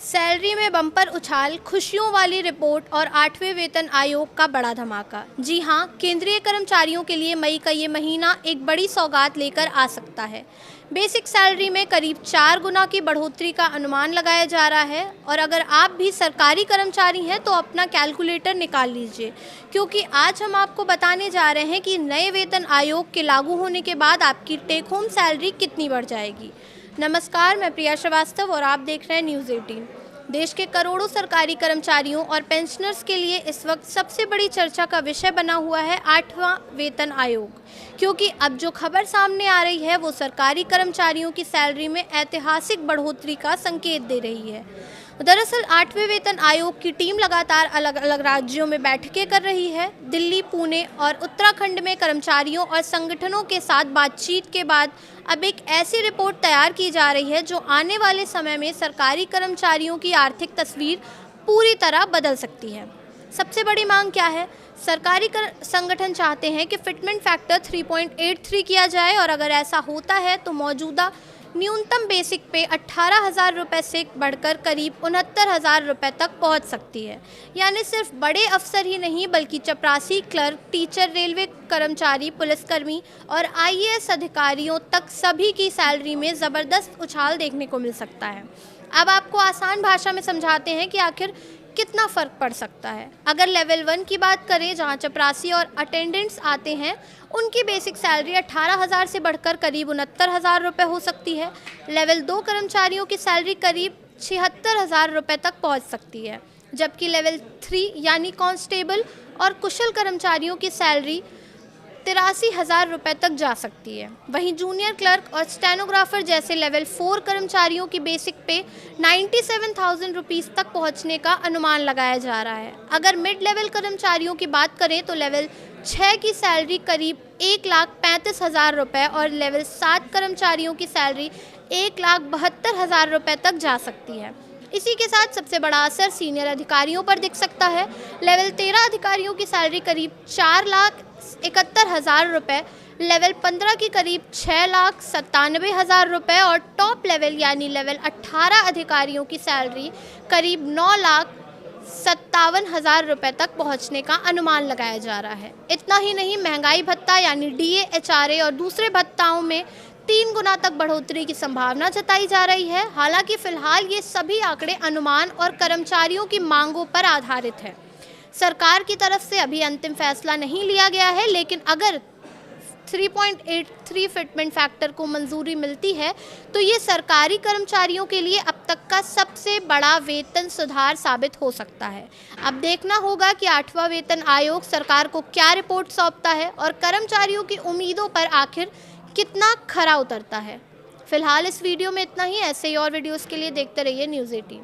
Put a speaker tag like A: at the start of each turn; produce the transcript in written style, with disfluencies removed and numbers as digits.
A: Salary में bumper उछाल, खुशियों वाली रिपोर्ट और 8वें वेतन आयोग का बड़ा धमाका। जी हां, केंद्रीय कर्मचारियों के लिए मई का ये महीना एक बड़ी सौगात लेकर आ सकता है। बेसिक सैलरी में करीब 4 गुना की बढ़ोतरी का अनुमान लगाया जा रहा है और अगर आप भी सरकारी कर्मचारी हैं तो अपना कैलकुलेटर निकाल लीजिए, क्योंकि आज हम आपको बताने जा रहे हैं कि नए वेतन आयोग के लागू होने के बाद आपकी टेक होम सैलरी कितनी बढ़ जाएगी। नमस्कार, मैं प्रिया श्रीवास्तव और आप देख रहे हैं न्यूज़ 18। देश के करोड़ों सरकारी कर्मचारियों और पेंशनर्स के लिए इस वक्त सबसे बड़ी चर्चा का विषय बना हुआ है 8वां वेतन आयोग, क्योंकि अब जो खबर सामने आ रही है वो सरकारी कर्मचारियों की सैलरी में ऐतिहासिक बढ़ोतरी का संकेत दे रही है। दरअसल 8वें वेतन आयोग की टीम लगातार अलग अलग राज्यों में बैठकें कर रही है। दिल्ली, पुणे और उत्तराखंड में कर्मचारियों और संगठनों के साथ बातचीत के बाद अब एक ऐसी रिपोर्ट तैयार की जा रही है जो आने वाले समय में सरकारी कर्मचारियों की आर्थिक तस्वीर पूरी तरह बदल सकती है। सबसे बड़ी मांग क्या है? सरकारी संगठन चाहते हैं कि फिटमेंट फैक्टर 3.83 किया जाए और अगर ऐसा होता है तो मौजूदा न्यूनतम बेसिक पे 18,000 रुपये से बढ़कर करीब 69,000 रुपये तक पहुंच सकती है। यानी सिर्फ बड़े अफसर ही नहीं बल्कि चपरासी, क्लर्क, टीचर, रेलवे कर्मचारी, पुलिसकर्मी और IAS अधिकारियों तक सभी की सैलरी में ज़बरदस्त उछाल देखने को मिल सकता है। अब आपको आसान भाषा में समझाते हैं कि आखिर कितना फ़र्क पड़ सकता है। अगर लेवल 1 की बात करें, जहां चपरासी और अटेंडेंट्स आते हैं, उनकी बेसिक सैलरी 18,000 से बढ़कर करीब 69,000 रुपये हो सकती है। लेवल 2 कर्मचारियों की सैलरी करीब 76,000 रुपये तक पहुंच सकती है, जबकि लेवल 3 यानी कांस्टेबल और कुशल कर्मचारियों की सैलरी 83,000 रुपये तक जा सकती है। वहीं जूनियर क्लर्क और स्टेनोग्राफर जैसे लेवल 4 कर्मचारियों की बेसिक पे 97,000 रुपीज़ तक पहुंचने का अनुमान लगाया जा रहा है। अगर मिड लेवल कर्मचारियों की बात करें तो लेवल 6 की सैलरी करीब 1,35,000 रुपये और लेवल 7 कर्मचारियों की सैलरी 1,72,000 रुपये तक जा सकती है। इसी के साथ सबसे बड़ा असर सीनियर अधिकारियों पर दिख सकता है। लेवल 13 अधिकारियों की सैलरी करीब 4,71,000 रुपये, लेवल 15 की करीब 6,97,000 रुपये और टॉप लेवल यानी लेवल 18 अधिकारियों की सैलरी करीब 9,57,000 रुपये तक पहुंचने का अनुमान लगाया जा रहा है। इतना ही नहीं, महंगाई भत्ता यानी DA, HRA और दूसरे भत्ताओं में 3 गुना तक बढ़ोतरी की संभावना जताई जा रही है। हालांकि फिलहाल ये सभी आंकड़े अनुमान और कर्मचारियों की मांगों पर आधारित है। सरकार की तरफ से अभी अंतिम फैसला नहीं लिया गया है, लेकिन अगर 3.83 फिटमेंट फैक्टर को मंजूरी मिलती है तो ये सरकारी कर्मचारियों के लिए अब तक का सबसे बड़ा वेतन सुधार साबित हो सकता है। अब देखना होगा कि 8वां वेतन आयोग सरकार को क्या रिपोर्ट सौंपता है और कर्मचारियों की उम्मीदों पर आखिर कितना खरा उतरता है। फिलहाल इस वीडियो में इतना ही। ऐसे ही और वीडियोस के लिए देखते रहिए न्यूज़ 18।